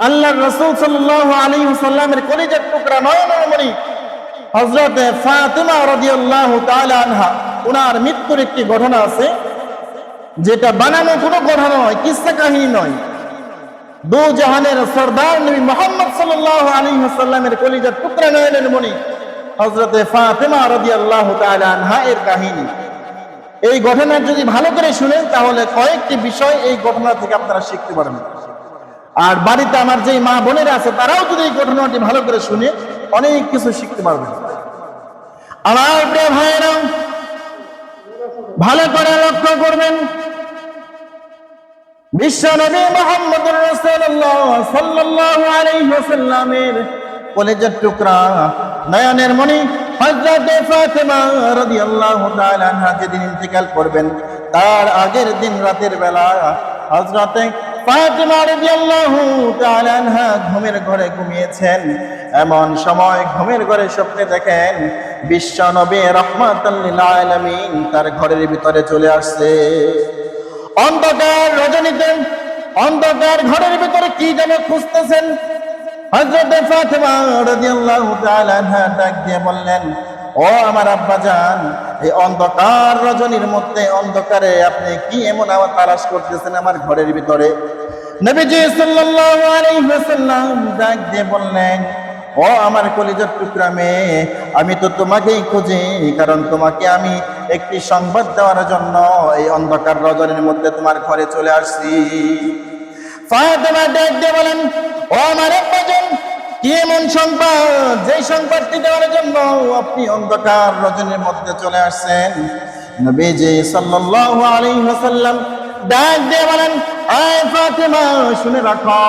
আল্লাহর রাসূল সাল্লাল্লাহু আলাইহি ওয়াসাল্লামের কলিজার টুকরা নয়নের মণি হযরত ফাতিমা রাদিয়াল্লাহু তাআলা আনহা, ওনার মৃত্যুর একটি ঘটনা আছে, যেটা বানানো কোনো ঘটনা নয়, কিসসা কাহিনী নয়। দু জাহানের সরদার নবী মুহাম্মদ সাল্লাল্লাহু আলাইহি ওয়াসাল্লামের কলিজার টুকরা নয়নের মণি হযরত ফাতিমা রাদিয়াল্লাহু তাআলা আনহা এর কাহিনী। এই ঘটনা যদি ভালো করে শুনেন তাহলে কয়েকটি বিষয় এই ঘটনা থেকে আপনারা শিখতে পারবেন। আর বাড়িতে আমার যে মা বোনেরা আছে তারাও যদি এই ঘটনাটি ভালো করে শুনে অনেক কিছু শিখতে পারবেন। আমার প্রিয় ভাইয়েরা, ভালো করে লক্ষ্য করবেন, বিশ্ব নবী মুহাম্মদুর রাসূলুল্লাহ সাল্লাল্লাহু আলাইহি ওয়াসাল্লামের কলিজার টুকরা নয়নের মণি হযরত ফাতিমা রাদিয়াল্লাহু তাআলা আনহা যেদিন ইন্তেকাল করবেন, তার আগের দিন রাতের বেলা হযরত ফাতিমা রাদিয়াল্লাহু তাআলা আনহা ঘুমের ঘরে ঘুমিয়েছেন। এমন সময় ঘুমের ঘরে স্বপ্নে দেখেন বিশ্ব নবী রাহমাতাল লিল আলামিন তার ঘরের ভিতরে চলে আসছে। অন্ধকার রজনীতে অন্ধকার ঘরের ভিতরে কি যেন খুঁজতেছেন। হযরত ফাতিমা রাদিয়াল্লাহু তাআলা আনহা ডাক দিয়ে বললেন, ও আমার আব্বাজান, এই অন্ধকার রজনীর মধ্যে অন্ধকারে আপনি কি এমন আমার তালাশ করতেছেন আমার ঘরের ভিতরে? নবীজি সাল্লাল্লাহু আলাইহি ওয়াসাল্লাম ডাক দিয়ে বললেন, ও আমার কলিজার টুকরা মেয়ে, আমি তো তোমাকেই খুঁজি, কারণ তোমাকে আমি একটি সংবাদ দেওয়ার জন্য এই অন্ধকার রজনীর মধ্যে তোমার ঘরে চলে আসছি। ফাতিমা ডাক দিয়ে বলেন, ও আমার আব্বাজান, কি এমন সংবাদ যে সংবাদটি দেওয়ার জন্য আপনি অন্ধকার রজনীর মধ্যে চলে আসছেন? নবীজি সাল্লাল্লাহু আলাইহি ওয়াসাল্লাম ডাক দিয়ে বলেন, আয় ফাতিমা, শুনে রাখো,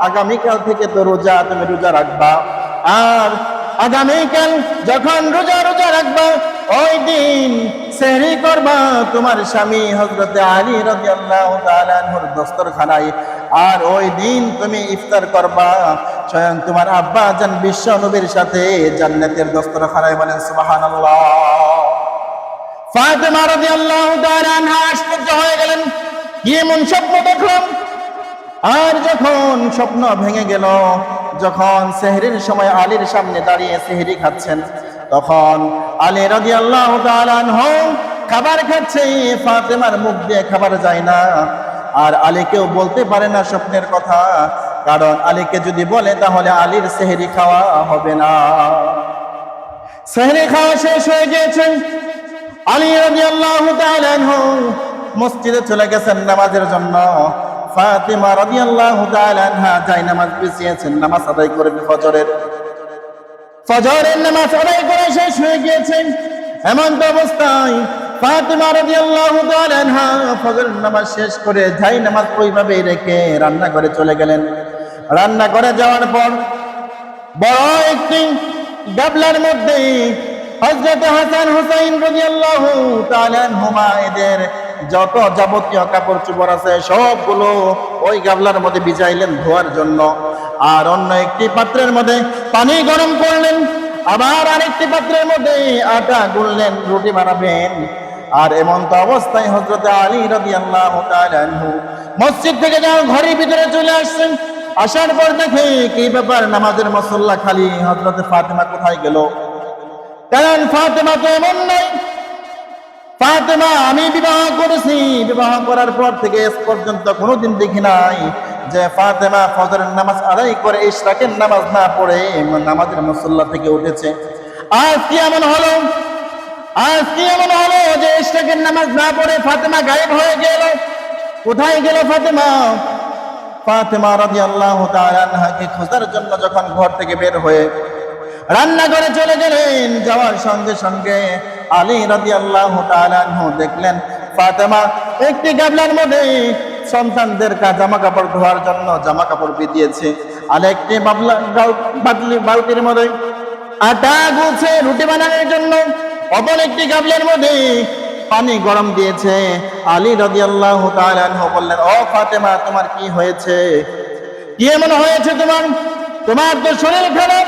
আগামীকাল থেকে তো রোজা, তুমি রোজা রাখবা। আর আগামীকাল যখন রোজা রাখবা, ওই দিন সেহরি করবা তোমার স্বামী হযরত আলী রাদিয়াল্লাহু তাআলা আনহুর দস্তরখানায়। আর ওই দিন তুমি ইফতার করবা স্বয়ং তোমার আব্বা জান বিশ্ব নবীর সাথে জান্নাতের দস্তরখানায়। বলেন সুবহানাল্লাহ। ফাতিমা রাদিয়াল্লাহু তাআলা আনহা আশ্চর্য হয়ে গেলেন, কি এমন স্বপ্ন দেখলাম? আর যখন স্বপ্ন ভেঙে গেল, যখন সেহরির সময় আলীর সামনে দাঁড়িয়ে সেহরি খাচ্ছেন, তখন আলী রাদিয়াল্লাহু তাআলা আনহু খাবার খাচ্ছে, ফাতিমার মুখ দিয়ে খাবার যায় না। আর আলীকেও বলতে পারে না স্বপ্নের কথা, কারণ আলীকে যদি বলে তাহলে আলীর সেহরি খাওয়া হবে না। সেহরি খাওয়া শেষ হয়ে গিয়েছে। আলী রাদিয়াল্লাহু তাআলা আনহু মসজিদে চলে গেছেন নামাজের জন্য। ফাতিমা রাদিয়াল্লাহু তাআলা আনহা জায়নামাজ বিছিয়েছেন, নামাজ আদায় করবেন ফজরের নামাজ আদায় করে শেষ হয়ে গিয়েছে। এমন তো অবস্থায় ফাতিমা রাদিয়াল্লাহু তাআলা আনহা ফজরের নামাজ শেষ করে জায়নামাজ ওইভাবেই রেখে রান্নাঘরে চলে গেলেন। রান্নাঘরে যাওয়ার পর বড় একটি গাবলার মধ্যে হযরত হাসান হুসাইন রাদিয়াল্লাহু তাআলা আনহুমা এদের যত যাবতীয় কাপড় চোপড় আছে সবগুলো ওই গাবলার মধ্যে ভিজাইলেন ধোয়ার জন্য। আর অন্য একটি পাত্রের মধ্যে পানি গরম করলেন, আবার আরেকটি পাত্রের মধ্যে আটা গুললেন, রুটি বানাবেন। আর এমন তো অবস্থায় হযরত আলী রাদিয়াল্লাহু তাআলা আনহু মসজিদ থেকে যাও ঘরের ভিতরে চলে আসছেন। আসার পর দেখে কি ব্যাপার, নামাজের মুসল্লা খালি, হযরত ফাতিমা কোথায় গেল? কারণ ফাতিমা তো এমন নয়। ফাতিমা আমি বিবাহ করেছি, বিবাহ করার পর থেকে আজ পর্যন্ত কোনোদিন দেখি নাই যে ফাতিমা ফজরের নামাজ আদায় করে ইশরাকের নামাজ না পড়ে নামাজের মুসল্লা থেকে উঠেছে। আজ কি এমন হলো যে ইশরাকের নামাজ না পড়ে ফাতিমা গায়েব হয়ে গেল? কোথায় গেল ফাতিমা? ফাতিমা রাদিয়াল্লাহু তাআলা আনহাকে খোঁজার জন্য যখন ঘর থেকে বের হয়ে রান্নাঘরে চলে গেলেন, যাওয়ার সঙ্গে সঙ্গে আলী রাদিয়াল্লাহু তাআলা আনহু দেখলেন ফাতিমা একটি গাবলার মধ্যে সন্তানদের জামা কাপড় ধোয়ার জন্য জামা কাপড় ভিজিয়েছে, আর একটি বালতির মধ্যে আটা গুলছে রুটি বানানোর জন্য, অপর একটি গাবলার মধ্যে পানি গরম দিয়েছে। আলী রাদিয়াল্লাহু তাআলা আনহু বললেন, ও ফাতিমা, তোমার কি হয়েছে? কি এমন হয়েছে তোমার তো শরীর খারাপ,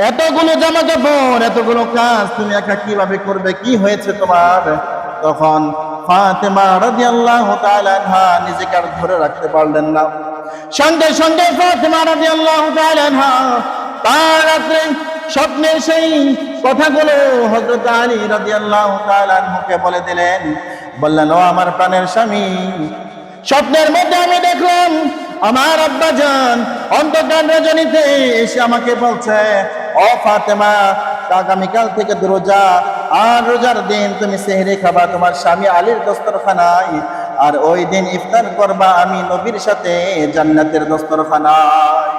এতগুলো জামা কাপড়, এতগুলো কাজ তুমি একা কিভাবে করবে? কি হয়েছে তোমার? তখন ফাতেমা রাদিয়াল্লাহু তাআলা আনহা নিজেকে আর ধরে রাখতে পারলেন না। সঙ্গে সঙ্গে ফাতেমা রাদিয়াল্লাহু তাআলা আনহা তার রাত্রে স্বপ্নের সেই কথাগুলো হযরত আলী রাদিয়াল্লাহু তাআলা আনহুকে বলে দিলেন। বললেন, ও আমার প্রাণের স্বামী, স্বপ্নের মধ্যে আমি দেখলাম আমার আব্বাজান অন্ধকার রজনীতে এসে আমাকে বলছে, ও ফাতেমা, আগামীকাল থেকে রোজা, আর রোজার দিন তুমি সেহরি খাবা তোমার স্বামী আলীর দস্তরখানায়, আর ওই দিন ইফতার করবা আমি নবীর সাথে জান্নাতের দস্তরখানায়।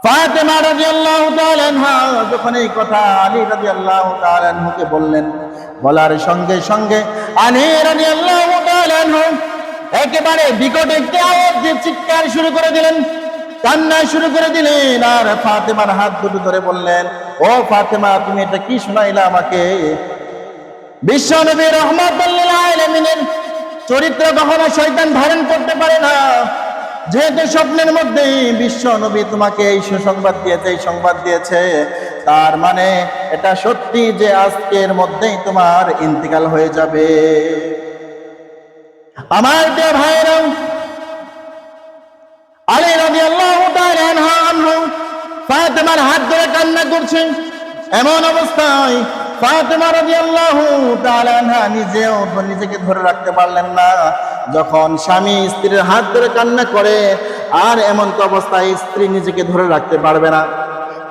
ফাতেমা রাদিয়াল্লাহু তাআলা আনহা যখন এই কথা আলী রাদিয়াল্লাহু তাআলা আনহুকে বললেন, বলার সঙ্গে সঙ্গে আলী রাদিয়াল্লাহু তাআলা আনহু একেবারে বিকট একটি আওয়াজ দিয়ে চিৎকার শুরু করে দিলেন, কান্না শুরু করে দিলেন। আর ফাতেমার হাত দুটো ধরে বললেন, ও ফাতেমা, তুমি এটা কি শোনাইলা আমাকে? বিশ্ব নবী রাহমাতুল লিল আলামিনের চরিত্র কখনো শয়তান ধারণ করতে পারে না। যেহেতু স্বপ্নের মধ্যে বিশ্ব নবী তোমাকে এই সুসংবাদ দিয়েছে, এই সংবাদ দিয়েছে, তার মানে এটা সত্যি যে আজকের মধ্যেই তোমার ইন্তিকাল হয়ে যাবে। আমার প্রিয় ভাইরা, আলী রাদিয়াল্লাহু তাআলা আনহু ফাতেমার হাত ধরে কান্না করছেন। এমন অবস্থায় ফাতেমা রাদিয়াল্লাহু তাআলা আনহা নিজেও নিজেকে ধরে রাখতে পারলেন না। যখন স্বামী স্ত্রীর হাত ধরে কান্না করে, আর এমন তো অবস্থায় স্ত্রী নিজেকে ধরে রাখতে পারবে না,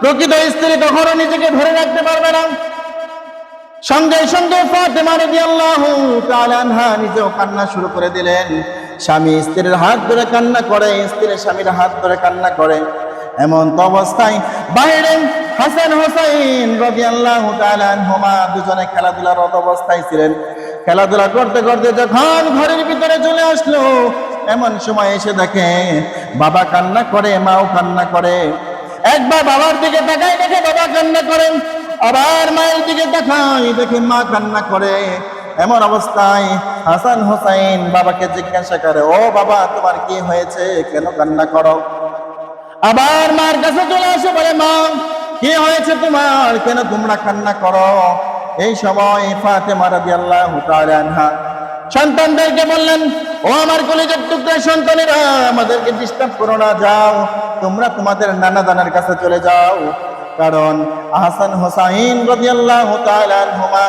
প্রকৃত স্ত্রী কখনো নিজেকে ধরে রাখতে পারবে না। সঙ্গে সঙ্গে ফাতেমা রাদিয়াল্লাহু তাআলা আনহা নিজেও কান্না শুরু করে দিলেন। স্বামী স্ত্রীর হাত ধরে কান্না করে, স্ত্রী স্বামীর হাত ধরে কান্না করে। এমন তো অবস্থায় বাইরে হাসান হোসাইন রাদিয়াল্লাহু তাআলা আনহুমা দুজনে খেলাধুলারত অবস্থায় ছিলেন। খেলাধুলা করতে করতে যখন ঘরের ভিতরে চলে আসলো, এমন সময় এসে দেখে বাবা কান্না করে, মাও কান্না করে। একবার বাবার দিকে তাকায়, দেখে বাবা কান্না করেন, আবার মায়ের দিকে তাকায়, দেখে মা কান্না করে। এমন অবস্থায় হাসান হোসাইন বাবাকে জিজ্ঞাসা করে, ও বাবা, তোমার কি হয়েছে, কেন কান্না করো? আবার মার কাছে চলে আসে, বলে, মা, কি হয়েছে তোমার, কেন তোমরা কান্না করো? এই সময় ফাতেমা রাদিয়াল্লাহু তাআলা আনহা সন্তানদেরকে বললেন, ও আমার কলিজার টুকরা সন্তানেরা, আমাদেরকে ডিস্টার্ব করো না, যাও তোমরা তোমাদের নানা দানার কাছে চলে যাও। কারণ হাসান হোসাইন রাদিয়াল্লাহু তাআলা আনহুমা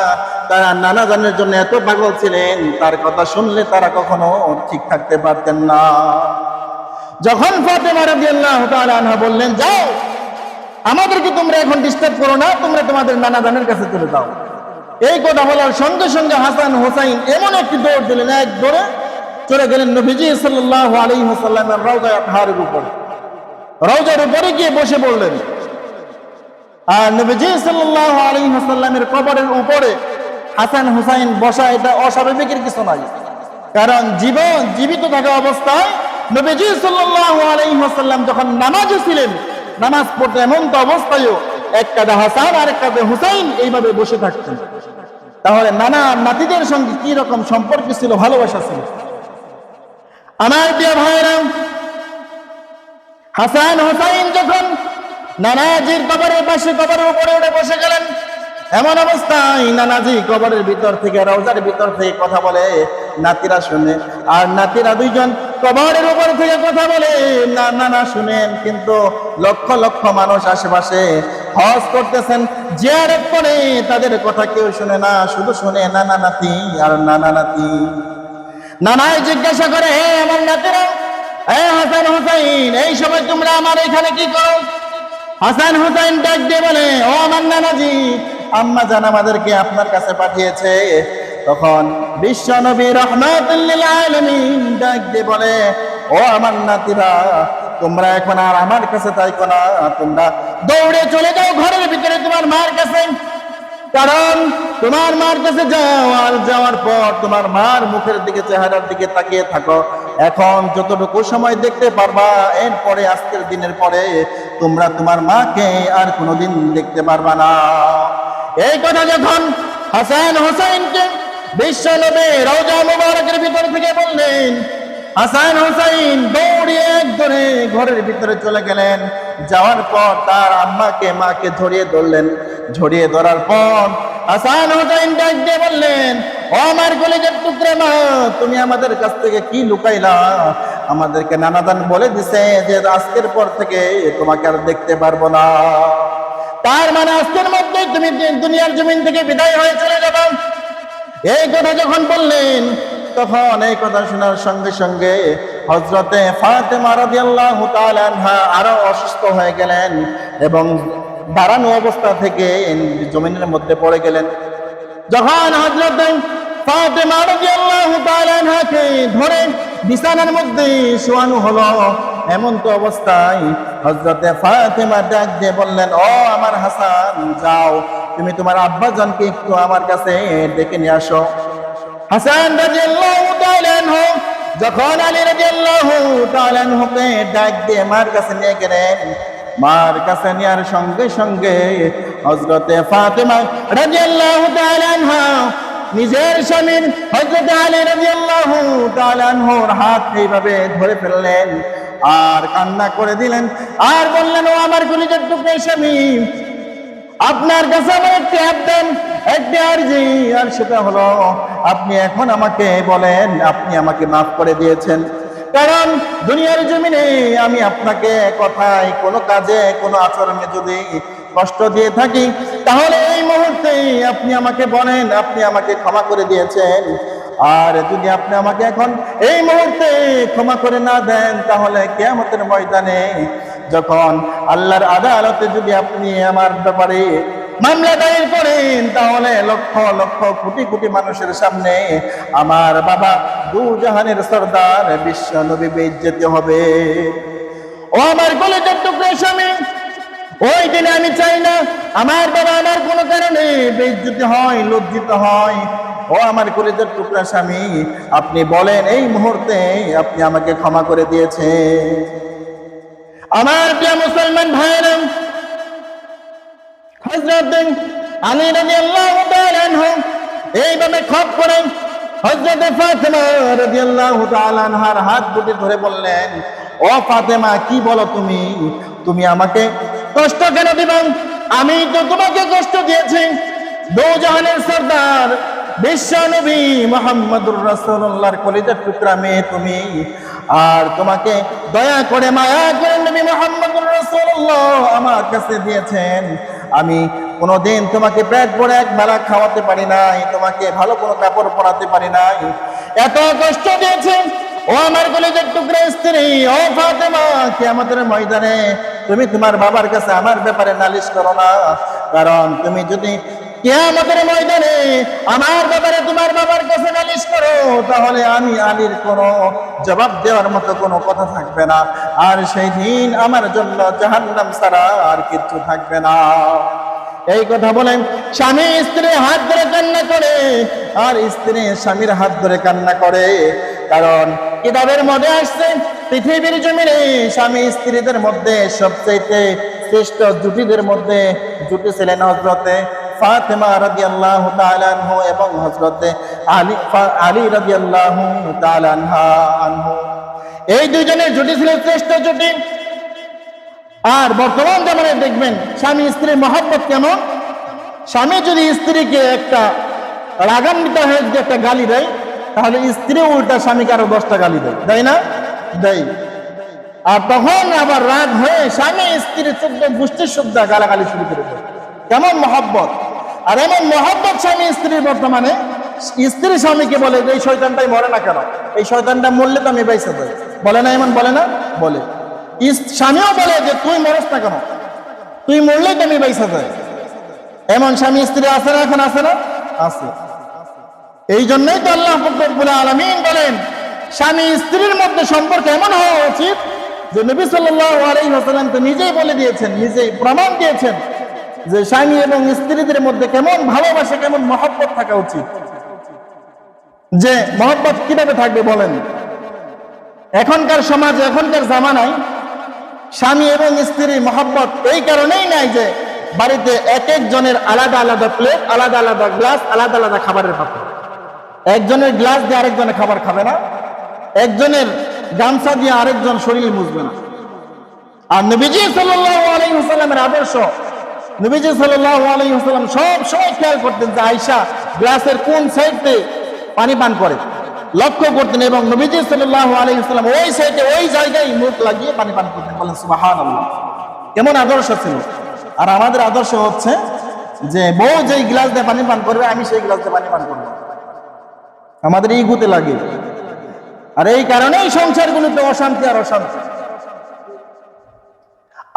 তারা নানা দানের জন্য এত পাগল ছিলেন, তার কথা শুনলে তারা কখনো ঠিক থাকতে পারতেন না। যখন ফাতেমা রাদিয়াল্লাহু তাআলা আনহা বললেন, যাও, আমাদেরকে তোমরা এখন ডিস্টার্ব করো না, তোমরা তোমাদের নানা দানের কাছে চলে যাও, এই কথা বলার সঙ্গে সঙ্গে হাসান হোসাইন এমন একটি দৌড় দিলেন, এক দৌড়ে চলে গেলেন নবীজি সাল্লাল্লাহু আলাইহি ওয়াসাল্লামের রওজা আতহারের উপরে। রওজার উপরে গিয়ে বসে পড়লেন। আর নবীজি সাল্লাল্লাহু আলাইহি ওয়াসাল্লামের কবরের উপরে হাসান হোসাইন বসা এটা অস্বাভাবিকের কিছু নয়। কারণ জীবিত থাকা অবস্থায় নবীজি সাল্লাল্লাহু আলাইহি ওয়াসাল্লাম যখন নামাজে ছিলেন, নামাজ পড়তে এমন তো অবস্থায়ও এক কাঁধে হাসান আর এক কাঁধে হুসাইন এইভাবে বসে থাকতেন। তাহলে নানা নাতিদের সঙ্গে কি রকম সম্পর্ক ছিল, ভালোবাসা ছিল। আমার প্রিয় ভাইরা, হাসান হুসাইন যখন নানাজির কবরের পাশে কবরের উপরে উঠে বসে গেলেন, এমন অবস্থায় নানাজি কবরের ভিতর থেকে, রওজার ভিতর থেকে কথা বলে, নাতিরা শুনে। আর নাতিরা দুইজন কবরের উপর থেকে কথা বলে, নানা শুনেন, কিন্তু লক্ষ লক্ষ মানুষ আশেপাশে হজ করতেছেন, জিয়ারত করে, তাদের কথা কেউ শুনে না, শুধু শুনে নানা নাতি আর নানা নাতি। নানাই জিজ্ঞাসা করে, হে আমার নাতিরা, হে হাসান হোসাইন, এই সময় তোমরা আমার এখানে কি করো? হাসান হোসাইন ডাক দিয়ে বলে, ও আমার নানাজি, আম্মা জান আমাদেরকে আপনার কাছে পাঠিয়েছে। তখন বিশ্ব নবী রাহমাতুল লিল আলামিন ডাক দিয়ে বলে, ও আমার নাতিরা, তোমরা এখন আর আমার কাছে তাইকো না, তোমরা দৌড়ে চলে যাও ঘরের ভিতরে তোমার মার কাছে। কারণ তোমার মার কাছে যাও, আর যাওয়ার পর তোমার মার মুখের দিকে, চেহারার দিকে তাকিয়ে থাকো। এখন যতটুকু সময় দেখতে পারবা, এরপরে আজকের দিনের পরে তোমরা তোমার মাকে আর কোনোদিন দেখতে পারবা না। এই কথা যখন হাসান হোসাইনকে বিশ্ব নবী রওজা মুবারকের ভিতর থেকে বললেন, হাসান হোসাইন দৌড়িয়ে একদরে ঘরের ভিতরে চলে গেলেন। যাওয়ার পর তার আম্মাকে, মাকে ধরিয়ে ধরলেন, ঝরিয়ে ধরার পর হাসান হুসাইন ডাক দিয়ে বললেন, ও আমার কলিজার টুকরা মা, তুমি আমাদের কাছ থেকে কি লুকাইলা? আমাদেরকে নানাদান বলে দিছে যে আজকের পর থেকে তোমাকে আর দেখতে পারবো না। তার মানে আজকের মধ্যে তুমি দুনিয়ার জমিন থেকে বিদায় হয়ে চলে যাবে। এই কথা যখন বললেন, তখন এই কথা শোনার সঙ্গে সঙ্গে হযরতে ফাতেমা রাদিয়াল্লাহু তাআলা আনহা আরো অসুস্থ হয়ে গেলেন এবং দাঁড়ানো অবস্থা থেকে জমিনের মধ্যে পড়ে গেলেন। যখন হযরতে ফাতেমা রাদিয়াল্লাহু তাআলা আনহাকে ধরে বিছানার মধ্যে শোয়ানো হলো, এমন তো অবস্থায় হযরতে ফাতেমা ডাক দিয়ে বললেন, ও আমার হাসান, যাও তুমি তোমার আব্বাজানকে একটু আমার কাছে ডেকে নিয়ে আসো। হাসান রাদিয়াল্লাহু তাআলা আনহু যখন আলী রাদিয়াল্লাহু তাআলা আনহুকে ডাক দিয়ে মার কাছে নিয়ে গেলেন, মার কাছে নেওয়ার সঙ্গে সঙ্গে হযরতে ফাতেমা রাদিয়াল্লাহু তাআলা আনহা নিজের স্বামীর হযরত আলী রাদিয়াল্লাহু তাআলা আনহুর হাত এইভাবে ধরে ফেললেন আর কান্না করে দিলেন আর বললেন, ও আমার কলিজার টুকরা স্বামী, আপনার কাছে আমার একটি আবেদন, একটি আরজি, আর সেটা হলো আপনি এখন আমাকে বলেন আপনি আমাকে মাফ করে দিয়েছেন। কারণ দুনিয়ার জমিনে আমি আপনাকে কথায়, কোনো কাজে, কোনো আচরণে যদি কষ্ট দিয়ে থাকি, তাহলে এই মুহূর্তে আপনি আমাকে বলেন আপনি আমাকে ক্ষমা করে দিয়েছেন। আর যদি আপনি আমাকে এখন এই মুহূর্তে ক্ষমা করে না দেন, তাহলে কিয়ামতের ময়দানে যখন আল্লাহর আদালতে যদি আপনি আমার ব্যাপারে মামলা দায়ের করেন, তাহলে লক্ষ লক্ষ কোটি কোটি মানুষের সামনে আমার বাবা দু জাহানের সরদার বিশ্ব নবী বেইজ্জতি হবে। ও আমার কলিজার টুকরা স্বামী, ওই দিনে আমি চাই না আমার বাবা আমার কোনো কারণে বেইজ্জতি হয়, লজ্জিত হয়। ও আমার কলিজার টুকরা স্বামী, আপনি বলেন এই মুহূর্তে আপনি আমাকে ক্ষমা করে দিয়েছেন। আমার প্রিয় মুসলমান ভাইরা, হযরত আলী রাদিয়াল্লাহু তাআলা আনহু এইভাবে খপ করে হযরত ফাতেমা রাদিয়াল্লাহু তাআলা আনহার হাত দুটি ধরে বললেন, ও ফাতেমা, কি বলো তুমি? তুমি আমাকে কষ্ট কেন দিবা? আমি তো তোমাকে কষ্ট দিয়েছি। দু জাহানের সরদার বিশ্ব নবী মুহাম্মদুর রাসূলুল্লাহর কলিজার টুকরা মেয়ে তুমি, আর তোমাকে দয়া করে মায়া করে নবী মুহাম্মদুর রাসূলুল্লাহ আমার কাছে দিয়েছেন। আমি কোনোদিন তোমাকে পেট ভরে এক বেলা খাওয়াতে পারি নাই, তোমাকে ভালো কোনো কাপড় পরাতে পারি নাই, এত কষ্ট দিয়েছি। ও আমার কলিজার টুকরা স্ত্রী, ও ফাতেমা, কিয়ামতের ময়দানে তুমি তোমার বাবার কাছে আমার ব্যাপারে নালিশ করো না। কারণ তুমি যদি কিয়ামতের ময়দানে আমার ব্যাপারে তোমার বাবার কাছে নালিশ করো, তাহলে আমি আলীর কোনো জবাব দেওয়ার মতো কোনো কথা থাকবে না, আর সেই দিন আমার জন্য জাহান্নাম ছাড়া আর কিছু থাকবে না। এই কথা বলেন স্বামী স্ত্রীর হাত ধরে কান্না করে, আর স্ত্রী স্বামীর হাত ধরে কান্না করে। কারণ কিতাবের মধ্যে আসছে, পৃথিবীর জমিনে স্বামী স্ত্রীদের মধ্যে সবচেয়ে শ্রেষ্ঠ জুটিদের মধ্যে জুটি ছিলেন হযরতে ফাতেমা রাদিয়াল্লাহু তাআলা আনহু এবং হযরতে আলী রাদিয়াল্লাহু তাআলা আনহু। এই দুইজনের জুটি ছিল শ্রেষ্ঠ জুটি। আর বর্তমান জামানায় দেখবেন স্বামী স্ত্রীর মহব্বত কেমন। স্বামী যদি স্ত্রীকে একটা রাগান্বিত হয়ে যদি একটা গালি দেয়, তাহলে স্ত্রী উল্টা স্বামীকে আরো 10টা গালি দেয়, তাই না? দেয়। আর তখন আবার রাগ হয়ে স্বামী স্ত্রীর 14 গোষ্ঠীর শুদ্ধ গালাগালি শুরু করে দেয়। কেমন মহব্বত! আর এমন মহব্বত স্বামী স্ত্রীর বর্তমানে, স্ত্রী স্বামীকে বলে যে এই শয়তানটাই মরে না কেন, এই শয়তানটা মরলে তো আমি বাইসা যাই, বলে না? এমন বলে না? বলে। স্বামীও বলে যে তুই মরস না কেন, তুই মরলেই তো আমি বাইসা যাই। এমন স্বামী স্ত্রী আছে না? এখন আছে না? আছে। এই জন্যই তো আল্লাহ রাব্বুল আলামিন বলেন স্বামী স্ত্রীর মধ্যে সম্পর্ক এমন হওয়া উচিত যে নবী সাল্লাল্লাহু আলাইহি ওয়াসাল্লাম তো নিজেই বলে দিয়েছেন, নিজেই প্রমাণ দিয়েছেন যে স্বামী এবং স্ত্রীদের মধ্যে কেমন ভালোবাসা, কেমন মহব্বত থাকা উচিত। যে মহব্বত কিভাবে থাকবে বলেন? এখনকার সমাজে, এখনকার জামানায় স্বামী এবং স্ত্রীর মহব্বত এই কারণেই নাই যে বাড়িতে এক একজনের আলাদা আলাদা প্লেট, আলাদা আলাদা গ্লাস, আলাদা আলাদা খাবারের পাত্র। একজনের গ্লাস দিয়ে আরেকজনের খাবার খাবে না, একজনের গামছা দিয়ে আরেকজন শরীর মুছবে না। আর নবীজি সাল্লাল্লাহু আলাইহি ওয়াসাল্লামের আদর্শ নবীজি সাল্লাল্লাহু আলাইহি ওয়াসাল্লাম সব সময় খেয়াল করতেন যে আয়েশা গ্লাসের কোন সাইডে পানি পান করে, লক্ষ্য করতেন, এবং নবীজি সাল্লাল্লাহু আলাইহি ওয়াসাল্লাম ওই সাইডে ওই জায়গায় মুখ লাগিয়ে পানি পান করতেন। বলেন সুবহানাল্লাহ, কেমন আদর্শ ছিল। আর আমাদের আদর্শ হচ্ছে যে বউ যেই গ্লাস দিয়ে পানি পান করবে আমি সেই গ্লাস দিয়ে পানি পান করবো, আমাদের এই গুতে লাগে। আর এই কারণেই সংসারগুলোতে অশান্তি আর অশান্তি।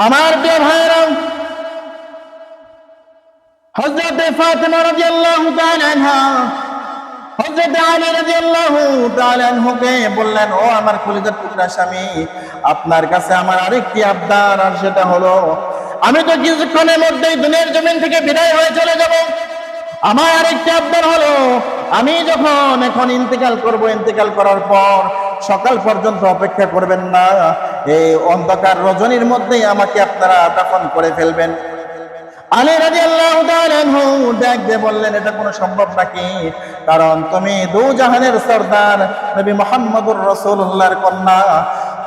আমার প্রিয় ভাইয়েরা, হযরত ফাতেমা রাদিয়াল্লাহু তাআলা আনহা হযরত আলী রাদিয়াল্লাহু তাআলা আনহুকে বললেন, ও আমার কলিজার টুকরা স্বামী, আপনার কাছে আমার আরেকটি আবদার, আর সেটা হলো আমি তো কিছুক্ষণের মধ্যেই দুনিয়ার জমিন থেকে বিদায় হয়ে চলে যাব। আমার আরেকটি আবদার হলো আমি যখন এখন ইন্তেকাল করব, ইন্তেকাল করার পর সকাল পর্যন্ত অপেক্ষা করবেন না, এই অন্ধকার রজনীর মধ্যেই আমাকে আপনারা দাফন করে ফেলবেন। আলী রাদিয়াল্লাহু তাআলা আনহু ডাক দিয়ে বললেন, এটা কোনো সম্ভব নাকি? কারণ তুমি দু জাহানের সরদার নবী মুহাম্মদুর রাসূলুল্লাহর কন্যা,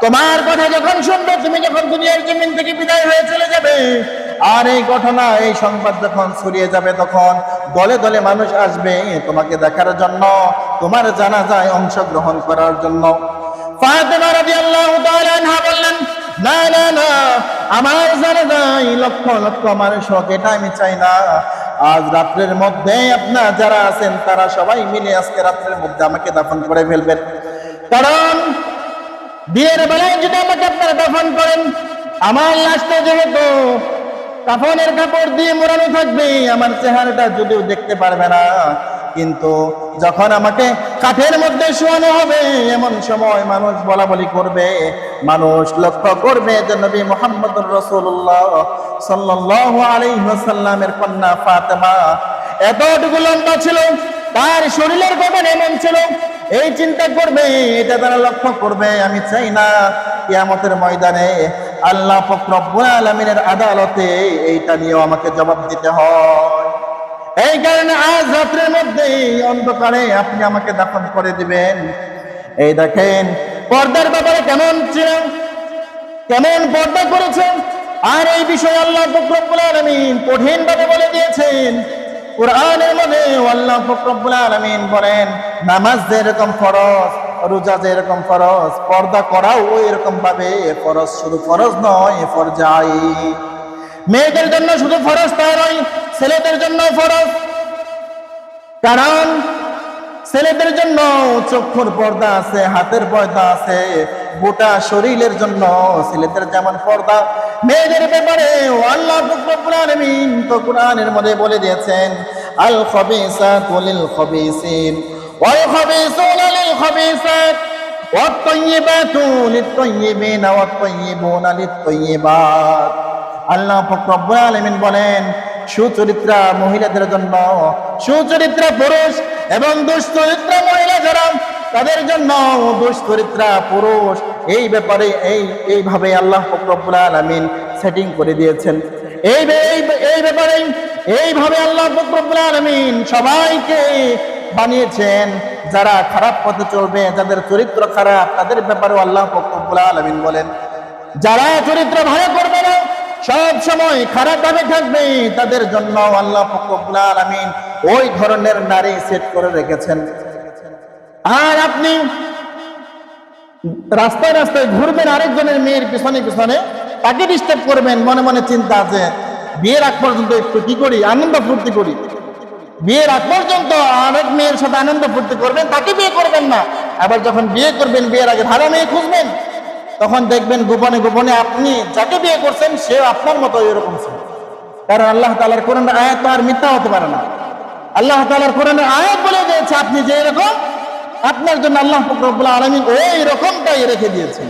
তোমার কথা যখন শুনবে, তুমি যখন দুনিয়ার জমিন থেকে বিদায় হয়ে চলে যাবে, আর এই ঘটনা, এই সংবাদ যখন ছড়িয়ে যাবে, তখন দলে দলে মানুষ আসবে তোমাকে দেখার জন্য, তোমার জানাজায় অংশগ্রহণ করার জন্য। ফাতেমা রাদিয়াল্লাহু তাআলা আনহা বললেন, না না না, আমার জানাজায় লক্ষ লক্ষ মানুষ হোক, এটা আমি চাই না। আজ রাত্রের মধ্যে আপনারা যারা আছেন তারা সবাই মিলে আজকে রাত্রের মধ্যে আমাকে দাফন করে ফেলবেন। কারণ বিয়ের বেলায় যদি আমাকে আপনারা দাফন করেন, আমার লাশটা যেহেতু কাফনের কাপড় দিয়ে মোড়ানো থাকবে, আমার চেহারাটা যদিও দেখতে পারবে না, কিন্তু যখন আমাকে কাঠের মধ্যে শোয়ানো হবে, এমন সময় মানুষ বলা বলি করবে, মানুষ লক্ষ্য করবে যে নবী মুহাম্মদুর রাসূলুল্লাহ সাল্লাল্লাহু আলাইহি ওয়াসাল্লামের কন্যা ফাতেমা এতটুকু লম্বা ছিল, তার শরীরের গঠন এমন ছিল, এই চিন্তা করবে, এটা তারা লক্ষ্য করবে। আমি চাই না কিয়ামতের ময়দানে আল্লাহ পাক রব্বুল আলামিনের আদালতে এইটা নিয়েও আমাকে জবাব দিতে হয়। এই কারণে আজ রাত্রের মধ্যে অন্ধকারে আপনি আমাকে দাফন করে দিবেন। এই দেখেন পর্দার ব্যাপারে কেমন ছিলেন, কেমন পর্দা করেছেন, আর এই বিষয়ে আল্লাহ পাক রব্বুল আলামিন কঠিন ভাবে বলে দিয়েছেন। কুরআনের মধ্যে আল্লাহ পাক রব্বুল আলামিন বলেন, নামাজ যেরকম ফরজ, রোজা যেরকম ফরজ, পর্দা করাও ওই রকম ভাবে ফরজ। শুধু ফরজ নয়, ফরজাই। মেয়েদের জন্য শুধু ফরজ তা নয়, ছেলেদের জন্য ফরজ। কারণ ছেলেদের জন্য চক্ষুর পর্দা আছে, হাতের পর্দা আছে, গোটা শরীরের জন্য ছেলেদের যেমন পর্দা, মেয়েদের ব্যাপারে আল্লাহ রব্বুল আলামিন তো কুরআনের মধ্যে বলে দিয়েছেন, আল খাবিসাতু লিল খাবিসিন ওয়াল খাবিসুনা লিল খাবিসাত ওয়াত তাইয়্যিবাতু লিত তাইয়্যিবিনা ওয়াত তাইয়্যিবুনা লিত তাইয়্যিবাত। আল্লাহ রব্বুল আলামিন বলেন, সুচরিত্রা মহিলাদের জন্য, সুচরিত্রা পুরুষ এবং দুশ্চরিত্রা মহিলা যারা, তাদের জন্য দুশ্চরিত্রা পুরুষ, এই ব্যাপারে এইভাবে আল্লাহ রব্বুল আলামিন সেটিং করে দিয়েছেন। এই ব্যাপারে এইভাবে আল্লাহ রব্বুল আলামিন সবাইকে বানিয়েছেন। যারা খারাপ পথে চলবে, যাদের চরিত্র খারাপ, তাদের ব্যাপারেও আল্লাহ রব্বুল আলামিন বলেন, যারা চরিত্র ভালো করবে না, সব সময় খারাপ ভাবে থাকবে, তাদের জন্য আল্লাহ রব্বুল আলামিন ওই ধরনের নারী সেট করে রেখেছেন। আর আপনি রাস্তায় রাস্তায় ঘুরবেন আরেকজনের মেয়ের পিছনে পিছনে, তাকে ডিস্টার্ব করবেন, মনে মনে চিন্তা আছে বিয়ের আগ পর্যন্ত একটু কি করি, আনন্দ ফুর্তি করি। বিয়ের আগ পর্যন্ত আরেক মেয়ের সাথে আনন্দ ফুর্তি করবেন, তাকে বিয়ে করবেন না। আবার যখন বিয়ে করবেন, বিয়ের আগে ভালো মেয়ে খুঁজবেন, তখন দেখবেন গোপনে গোপনে আপনি যাকে বিয়ে করছেন সে আপনার মতো এরকম ছিল। কারণ আল্লাহ তাআলার কোরআনের আয়াত তো আর মিথ্যা হতে পারে না। আল্লাহ তাআলার কোরআনের আয়াত বলে দিয়েছে, আপনি যে এরকম, আপনার জন্য আল্লাহ রব্বুল আলামিন ওই রকমটাই রেখে দিয়েছেন।